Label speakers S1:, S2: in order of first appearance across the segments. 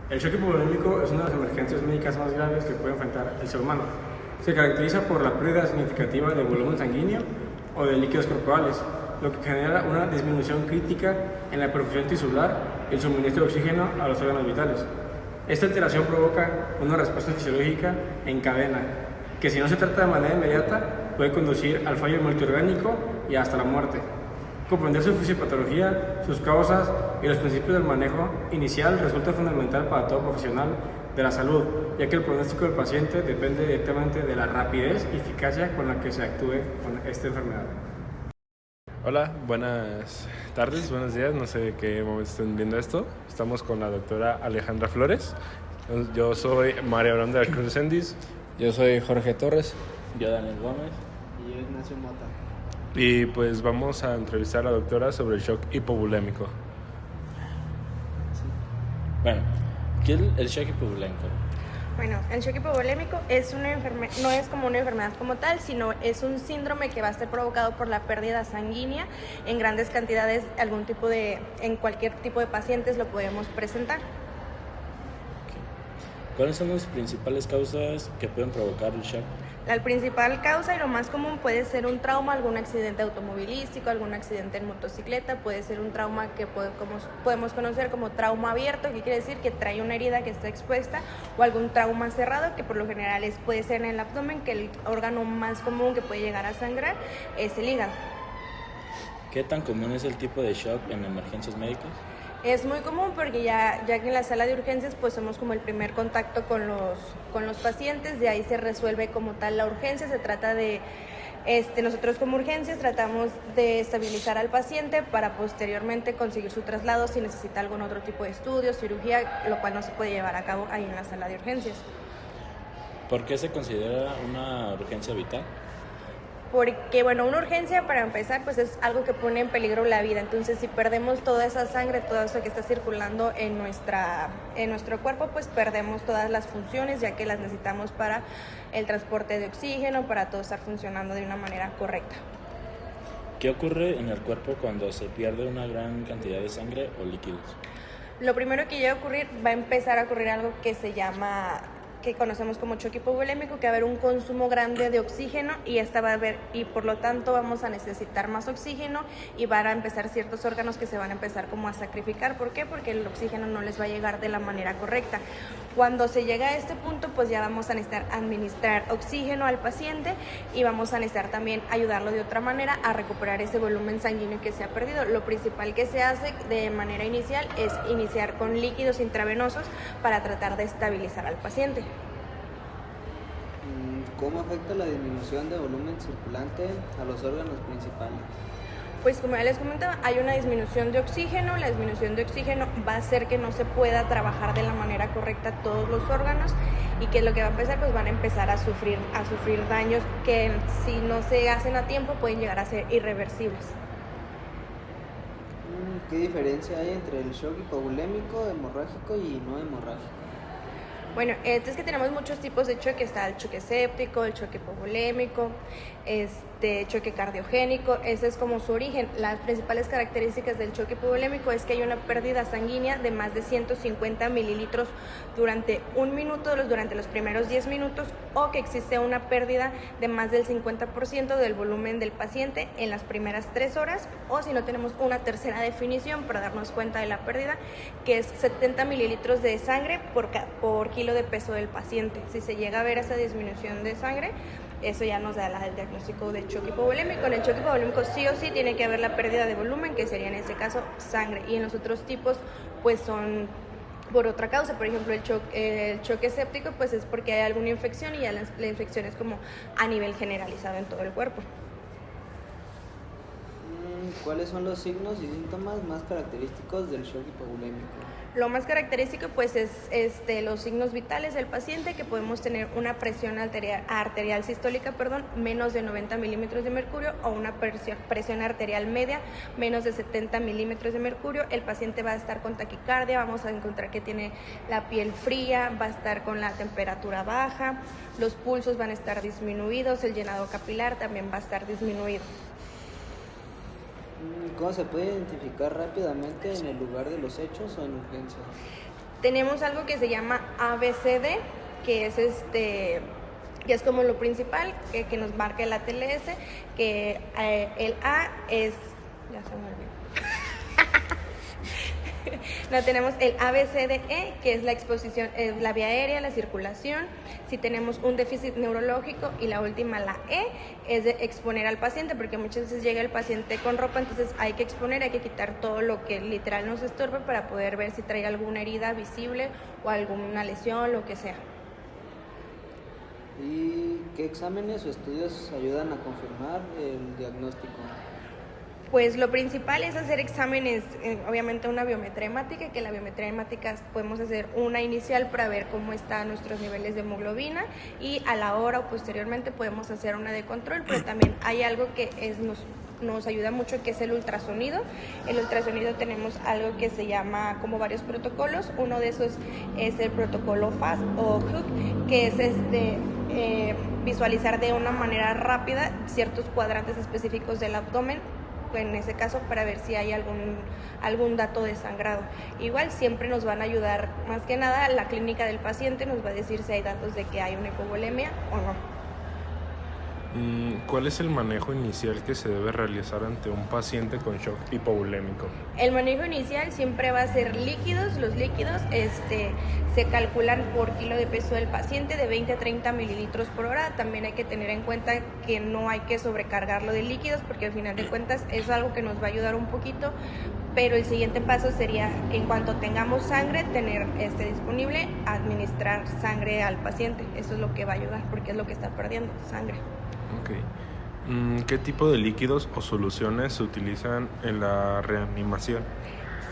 S1: El shock hipovolémico es una de las emergencias médicas más graves que puede enfrentar el ser humano. Se caracteriza por la pérdida significativa de volumen sanguíneo o de líquidos corporales, lo que genera una disminución crítica en la perfusión tisular y el suministro de oxígeno a los órganos vitales. Esta alteración provoca una respuesta fisiológica en cadena, que si no se trata de manera inmediata, puede conducir al fallo multiorgánico y hasta la muerte. Comprender su fisiopatología, sus causas y los principios del manejo inicial resulta fundamental para todo profesional de la salud, ya que el pronóstico del paciente depende directamente de la rapidez y eficacia con la que se actúe con esta enfermedad.
S2: Hola, buenas tardes, buenos días, no sé qué momento estén viendo esto. Estamos con la doctora Alejandra Flores. Yo soy María Abraham de la Cruz Sendis.
S3: Yo soy Jorge Torres.
S4: Yo Daniel Gómez.
S5: Y yo Ignacio Mota.
S2: Y pues vamos a entrevistar a la doctora sobre el shock hipovolémico.
S4: Bueno, ¿qué es el shock hipovolémico?
S6: Bueno, el shock hipovolémico no es como una enfermedad como tal, sino es un síndrome que va a ser provocado por la pérdida sanguínea en grandes cantidades, en cualquier tipo de pacientes lo podemos presentar.
S4: ¿Cuáles son las principales causas que pueden provocar el shock?
S6: La principal causa y lo más común puede ser un trauma, algún accidente automovilístico, algún accidente en motocicleta, puede ser un trauma que podemos conocer como trauma abierto, que quiere decir que trae una herida que está expuesta, o algún trauma cerrado, que por lo general puede ser en el abdomen, que el órgano más común que puede llegar a sangrar es el hígado.
S4: ¿Qué tan común es el tipo de shock en emergencias médicas?
S6: Es muy común porque ya que en la sala de urgencias pues somos como el primer contacto con los pacientes, de ahí se resuelve como tal la urgencia. Se trata de, nosotros como urgencias tratamos de estabilizar al paciente para posteriormente conseguir su traslado si necesita algún otro tipo de estudio, cirugía, lo cual no se puede llevar a cabo ahí en la sala de urgencias.
S4: ¿Por qué se considera una urgencia vital?
S6: Porque, bueno, una urgencia, para empezar, pues es algo que pone en peligro la vida. Entonces, si perdemos toda esa sangre, todo eso que está circulando en nuestro cuerpo, pues perdemos todas las funciones, ya que las necesitamos para el transporte de oxígeno, para todo estar funcionando de una manera correcta.
S4: ¿Qué ocurre en el cuerpo cuando se pierde una gran cantidad de sangre o líquidos?
S6: Lo primero que llega a ocurrir, va a empezar a ocurrir algo que conocemos como shock hipovolémico, que va a haber un consumo grande de oxígeno y por lo tanto vamos a necesitar más oxígeno y van a empezar ciertos órganos que se van a empezar como a sacrificar. ¿Por qué? Porque el oxígeno no les va a llegar de la manera correcta. Cuando se llega a este punto, pues ya vamos a necesitar administrar oxígeno al paciente y vamos a necesitar también ayudarlo de otra manera a recuperar ese volumen sanguíneo que se ha perdido. Lo principal que se hace de manera inicial es iniciar con líquidos intravenosos para tratar de estabilizar al paciente.
S5: ¿Cómo afecta la disminución de volumen circulante a los órganos principales?
S6: Pues como ya les comentaba, hay una disminución de oxígeno. La disminución de oxígeno va a hacer que no se pueda trabajar de la manera correcta todos los órganos, y que lo que va a empezar, pues van a empezar a sufrir daños que si no se hacen a tiempo pueden llegar a ser irreversibles.
S5: ¿Qué diferencia hay entre el shock hipovolémico, hemorrágico y no hemorrágico?
S6: Bueno, es que tenemos muchos tipos de choque. Está el choque séptico, el choque hipovolémico, choque cardiogénico. Ese es como su origen. Las principales características del choque hipovolémico es que hay una pérdida sanguínea de más de 150 mililitros durante un minuto, durante los primeros 10 minutos, o que existe una pérdida de más del 50% del volumen del paciente en las primeras 3 horas, o si no tenemos una tercera definición para darnos cuenta de la pérdida, que es 70 mililitros de sangre por kilo de peso del paciente. Si se llega a ver esa disminución de sangre, eso ya nos da el diagnóstico de shock hipovolémico. En el shock hipovolémico sí o sí tiene que haber la pérdida de volumen, que sería en este caso sangre, y en los otros tipos pues son por otra causa. Por ejemplo, el choque séptico pues es porque hay alguna infección, y ya la infección es como a nivel generalizado en todo el cuerpo.
S5: ¿Cuáles son los signos y síntomas más característicos del shock hipovolémico?
S6: Lo más característico pues es los signos vitales del paciente, que podemos tener una presión arterial sistólica, menos de 90 milímetros de mercurio, o una presión arterial media menos de 70 milímetros de mercurio. El paciente va a estar con taquicardia, vamos a encontrar que tiene la piel fría, va a estar con la temperatura baja, los pulsos van a estar disminuidos, el llenado capilar también va a estar disminuido.
S5: ¿Cómo se puede identificar rápidamente en el lugar de los hechos o en urgencias?
S6: Tenemos algo que se llama ABCD, que es como lo principal, que nos marca el ATLS, que el A es... Ya se me olvidó. No, tenemos el ABCDE, que es la exposición, la vía aérea, la circulación. Si tenemos un déficit neurológico, y la última, la E, es de exponer al paciente, porque muchas veces llega el paciente con ropa, entonces hay que exponer, hay que quitar todo lo que literal nos estorbe para poder ver si trae alguna herida visible o alguna lesión, lo que sea.
S5: ¿Y qué exámenes o estudios ayudan a confirmar el diagnóstico?
S6: Pues lo principal es hacer exámenes, obviamente una biometría hemática, que la biometría hemática podemos hacer una inicial para ver cómo están nuestros niveles de hemoglobina, y a la hora o posteriormente podemos hacer una de control, pero también hay algo que nos ayuda mucho, que es el ultrasonido. El ultrasonido tenemos algo que se llama como varios protocolos. Uno de esos es el protocolo FAST o HOOK, que es visualizar de una manera rápida ciertos cuadrantes específicos del abdomen, en ese caso para ver si hay algún dato de sangrado. Igual siempre nos van a ayudar, más que nada la clínica del paciente nos va a decir si hay datos de que hay una hipovolemia o no.
S2: ¿Cuál es el manejo inicial que se debe realizar ante un paciente con shock hipovolémico?
S6: El manejo inicial siempre va a ser líquidos. Los líquidos se calculan por kilo de peso del paciente de 20 a 30 mililitros por hora. También hay que tener en cuenta que no hay que sobrecargarlo de líquidos, porque al final de cuentas es algo que nos va a ayudar un poquito, pero el siguiente paso sería, en cuanto tengamos sangre, tener disponible, administrar sangre al paciente. Eso es lo que va a ayudar, porque es lo que está perdiendo, sangre.
S2: Okay. ¿Qué tipo de líquidos o soluciones se utilizan en la reanimación?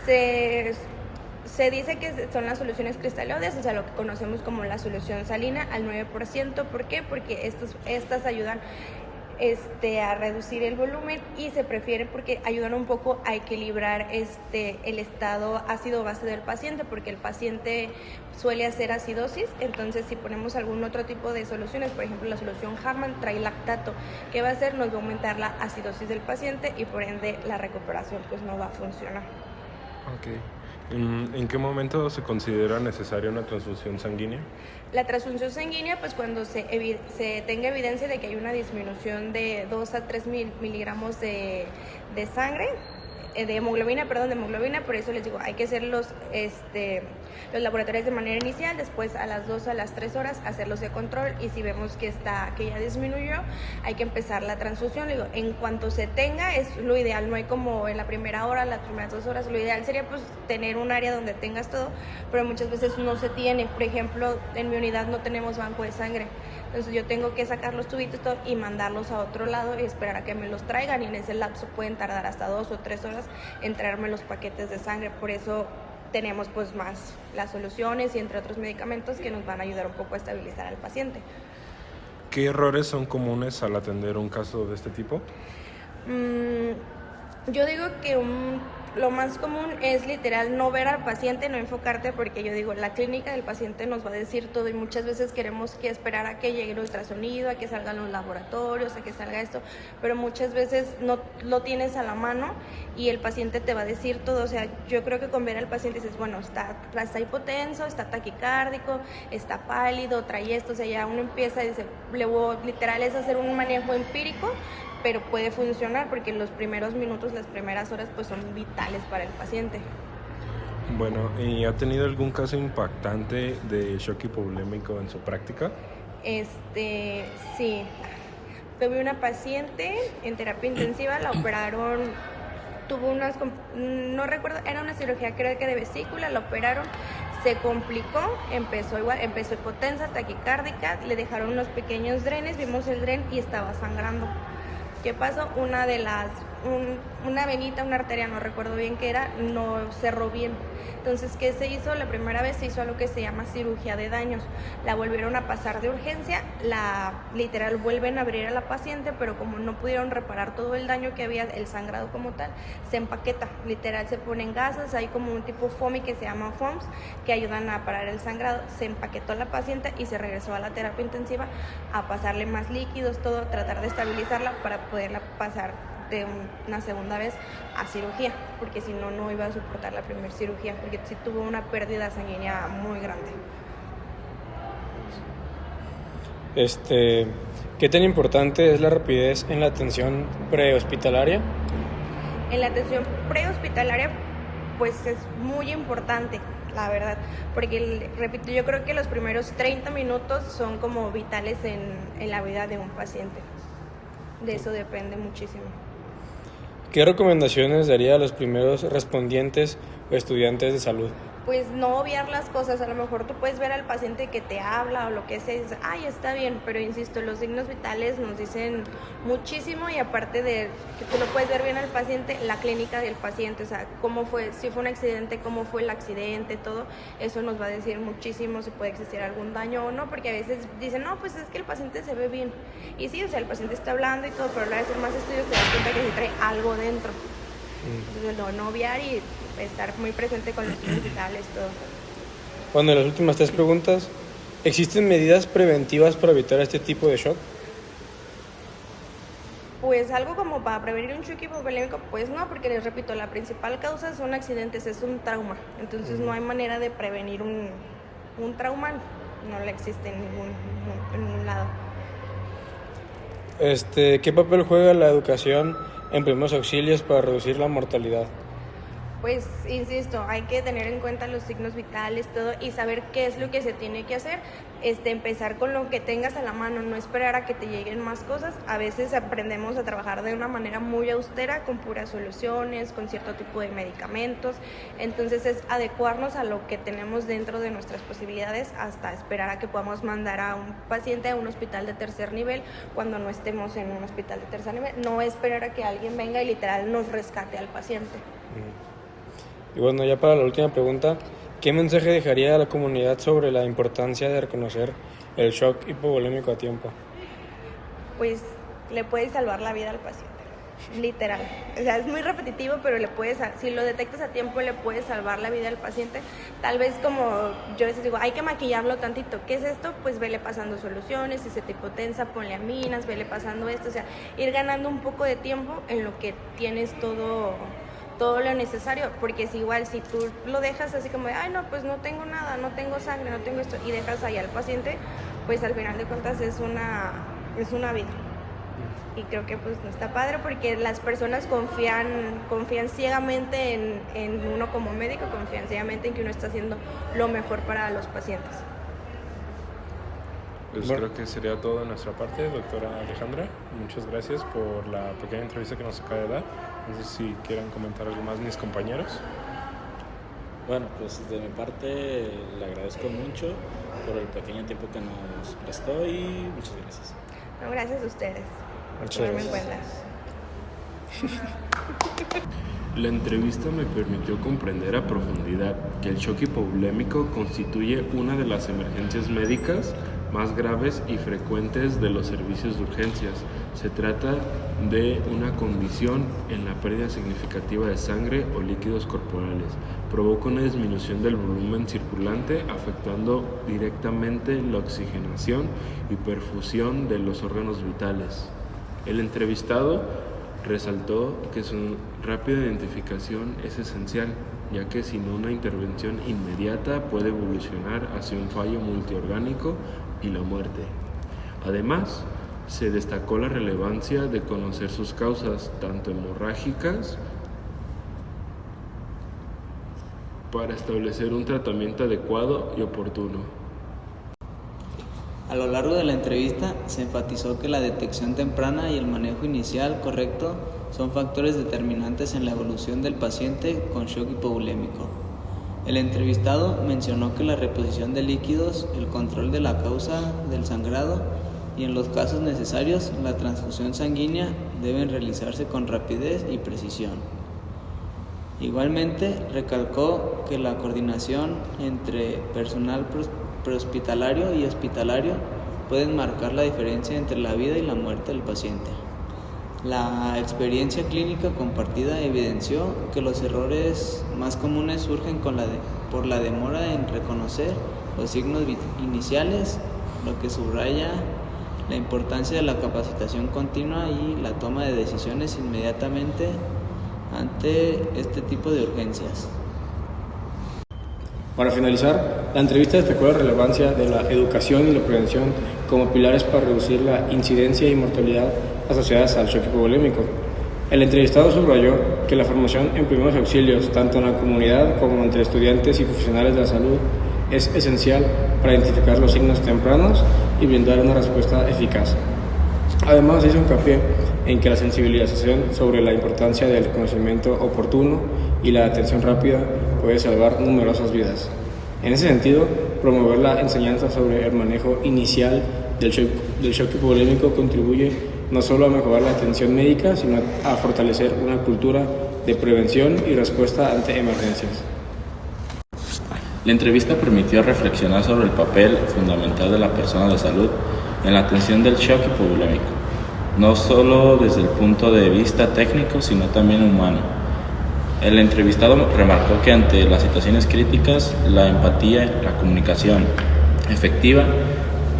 S6: Se dice que son las soluciones cristaloides, o sea, lo que conocemos como la solución salina al 9%. ¿Por qué? Porque estas ayudan a reducir el volumen, y se prefiere porque ayudan un poco a equilibrar el estado ácido-base del paciente, porque el paciente suele hacer acidosis. Entonces si ponemos algún otro tipo de soluciones, por ejemplo la solución Harman trae lactato, ¿qué va a hacer? Nos va a aumentar la acidosis del paciente y por ende la recuperación pues no va a funcionar.
S2: Okay. ¿En qué momento se considera necesaria una transfusión sanguínea?
S6: La transfusión sanguínea, pues cuando se tenga evidencia de que hay una disminución de 2 a 3 miligramos de sangre, de hemoglobina, por eso les digo, hay que hacer los laboratorios de manera inicial, después a las 2 a las 3 horas hacerlos de control, y si vemos que ya disminuyó, hay que empezar la transfusión. Digo, en cuanto se tenga, es lo ideal, no hay como en la primera hora, las primeras 2 horas, lo ideal sería pues tener un área donde tengas todo, pero muchas veces no se tiene. Por ejemplo, en mi unidad no tenemos banco de sangre, entonces yo tengo que sacar los tubitos todo y mandarlos a otro lado y esperar a que me los traigan, y en ese lapso pueden tardar hasta 2 o 3 horas en traerme los paquetes de sangre. Por eso tenemos pues más las soluciones y entre otros medicamentos que nos van a ayudar un poco a estabilizar al paciente.
S2: ¿Qué errores son comunes al atender un caso de este tipo?
S6: Yo digo que lo más común es literal no ver al paciente, no enfocarte, porque yo digo, la clínica del paciente nos va a decir todo, y muchas veces queremos que esperar a que llegue el ultrasonido, a que salgan los laboratorios, a que salga esto, pero muchas veces no lo tienes a la mano y el paciente te va a decir todo. O sea, yo creo que con ver al paciente dices, bueno, está hipotenso, está taquicárdico, está pálido, trae esto, o sea, ya uno empieza y dice, literal es hacer un manejo empírico, pero puede funcionar porque los primeros minutos, las primeras horas, pues son vitales para el paciente.
S2: Bueno, ¿y ha tenido algún caso impactante de shock hipovolémico en su práctica?
S6: Sí. Tuve una paciente en terapia intensiva, la operaron, no recuerdo, era una cirugía creo que de vesícula, la operaron, se complicó, empezó hipotensa, taquicárdica, le dejaron unos pequeños drenes, vimos el dren y estaba sangrando. ¿Qué pasó? Una venita, una arteria, no recuerdo bien qué era, no cerró bien. Entonces, ¿qué se hizo? La primera vez se hizo algo que se llama cirugía de daños. La volvieron a pasar de urgencia, literal vuelven a abrir a la paciente, pero como no pudieron reparar todo el daño que había, el sangrado como tal, se empaqueta. Literal se ponen gasas, hay como un tipo FOMI que se llama FOMS, que ayudan a parar el sangrado. Se empaquetó a la paciente y se regresó a la terapia intensiva a pasarle más líquidos, todo, tratar de estabilizarla para poderla pasar nuevamente una segunda vez a cirugía, porque si no, no iba a soportar la primera cirugía, porque sí tuvo una pérdida sanguínea muy grande.
S3: ¿Qué tan importante es la rapidez en la atención prehospitalaria?
S6: En la atención prehospitalaria, pues es muy importante, la verdad, porque, repito, yo creo que los primeros 30 minutos son como vitales en la vida de un paciente. De eso depende muchísimo.
S3: ¿Qué recomendaciones daría a los primeros respondientes o estudiantes de salud?
S6: Pues no obviar las cosas. A lo mejor tú puedes ver al paciente que te habla o lo que sea y dices, ay, está bien, pero insisto, los signos vitales nos dicen muchísimo, y aparte de que tú lo puedes ver bien al paciente, la clínica del paciente, o sea, cómo fue, si fue un accidente, cómo fue el accidente, todo eso nos va a decir muchísimo si puede existir algún daño o no, porque a veces dicen, no, pues es que el paciente se ve bien, y sí, o sea, el paciente está hablando y todo, pero a la vez hacer más estudios te das cuenta que sí trae algo dentro. Entonces, no obviar y estar muy presente con los signos vitales, todo.
S3: Bueno, las últimas 3 preguntas. ¿Existen medidas preventivas para evitar este tipo de shock?
S6: Pues algo como para prevenir un shock hipovolémico, pues no, porque les repito, la principal causa son accidentes, es un trauma. Entonces no hay manera de prevenir un trauma, no le existe en ningún lado.
S3: ¿Qué papel juega la educación en primeros auxilios para reducir la mortalidad?
S6: Pues, insisto, hay que tener en cuenta los signos vitales, todo, y saber qué es lo que se tiene que hacer. Empezar con lo que tengas a la mano, no esperar a que te lleguen más cosas. A veces aprendemos a trabajar de una manera muy austera, con puras soluciones, con cierto tipo de medicamentos. Entonces es adecuarnos a lo que tenemos dentro de nuestras posibilidades hasta esperar a que podamos mandar a un paciente a un hospital de tercer nivel cuando no estemos en un hospital de tercer nivel. No esperar a que alguien venga y literal nos rescate al paciente.
S3: Y bueno, ya para la última pregunta, ¿qué mensaje dejaría a la comunidad sobre la importancia de reconocer el shock hipovolémico a tiempo?
S6: Pues le puedes salvar la vida al paciente, literal. O sea, es muy repetitivo, pero si lo detectas a tiempo, le puedes salvar la vida al paciente. Tal vez, como yo a veces digo, hay que maquillarlo tantito. ¿Qué es esto? Pues vele pasando soluciones, si se te hipotensa, ponle aminas, vele pasando esto. O sea, ir ganando un poco de tiempo en lo que tienes todo lo necesario, porque es igual si tú lo dejas así como de, ay, no, pues no tengo nada, no tengo sangre, no tengo esto, y dejas ahí al paciente, pues al final de cuentas es una vida. Y creo que pues no está padre, porque las personas confían ciegamente en uno como médico, confían ciegamente en que uno está haciendo lo mejor para los pacientes.
S2: Pues creo que sería todo de nuestra parte, doctora Alejandra. Muchas gracias por la pequeña entrevista que nos acaba de dar. No sé si quieran comentar algo más mis compañeros.
S4: Bueno, pues de mi parte le agradezco mucho por el pequeño tiempo que nos prestó y muchas gracias.
S6: No, gracias a ustedes.
S3: Muchas
S6: Tomarme en
S3: gracias.
S6: cuenta.
S2: La entrevista me permitió comprender a profundidad que el shock hipovolémico constituye una de las emergencias médicas más graves y frecuentes de los servicios de urgencias. Se trata de una condición en la pérdida significativa de sangre o líquidos corporales. Provoca una disminución del volumen circulante, afectando directamente la oxigenación y perfusión de los órganos vitales. El entrevistado resaltó que su rápida identificación es esencial, ya que sin una intervención inmediata puede evolucionar hacia un fallo multiorgánico y la muerte. Además, se destacó la relevancia de conocer sus causas, tanto hemorrágicas, para establecer un tratamiento adecuado y oportuno.
S5: A lo largo de la entrevista se enfatizó que la detección temprana y el manejo inicial correcto son factores determinantes en la evolución del paciente con shock hipovolémico. El entrevistado mencionó que la reposición de líquidos, el control de la causa del sangrado y, en los casos necesarios, la transfusión sanguínea deben realizarse con rapidez y precisión. Igualmente, recalcó que la coordinación entre personal prehospitalario y hospitalario pueden marcar la diferencia entre la vida y la muerte del paciente. La experiencia clínica compartida evidenció que los errores más comunes surgen por la demora en reconocer los signos iniciales, lo que subraya la importancia de la capacitación continua y la toma de decisiones inmediatamente ante este tipo de urgencias.
S1: Para finalizar, la entrevista destacó la relevancia de la educación y la prevención como pilares para reducir la incidencia y mortalidad asociadas al shock hipovolémico. El entrevistado subrayó que la formación en primeros auxilios, tanto en la comunidad como entre estudiantes y profesionales de la salud, es esencial para identificar los signos tempranos y brindar una respuesta eficaz. Además, hizo hincapié en que la sensibilización sobre la importancia del conocimiento oportuno y la atención rápida puede salvar numerosas vidas. En ese sentido, promover la enseñanza sobre el manejo inicial del shock hipovolémico contribuye no solo a mejorar la atención médica, sino a fortalecer una cultura de prevención y respuesta ante emergencias.
S4: La entrevista permitió reflexionar sobre el papel fundamental de la persona de salud en la atención del shock hipovolémico, no solo desde el punto de vista técnico, sino también humano. El entrevistado remarcó que ante las situaciones críticas, la empatía, la comunicación efectiva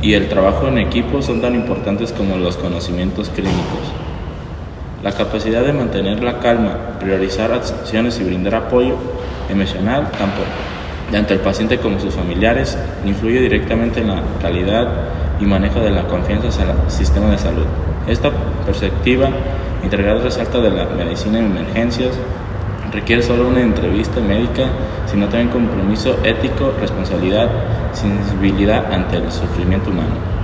S4: y el trabajo en equipo son tan importantes como los conocimientos clínicos. La capacidad de mantener la calma, priorizar acciones y brindar apoyo emocional tanto el paciente como sus familiares influye directamente en la calidad y manejo de la confianza hacia el sistema de salud. Esta perspectiva integral resalta de la medicina en emergencias requiere solo una entrevista médica, sino también compromiso ético, responsabilidad, sensibilidad ante el sufrimiento humano.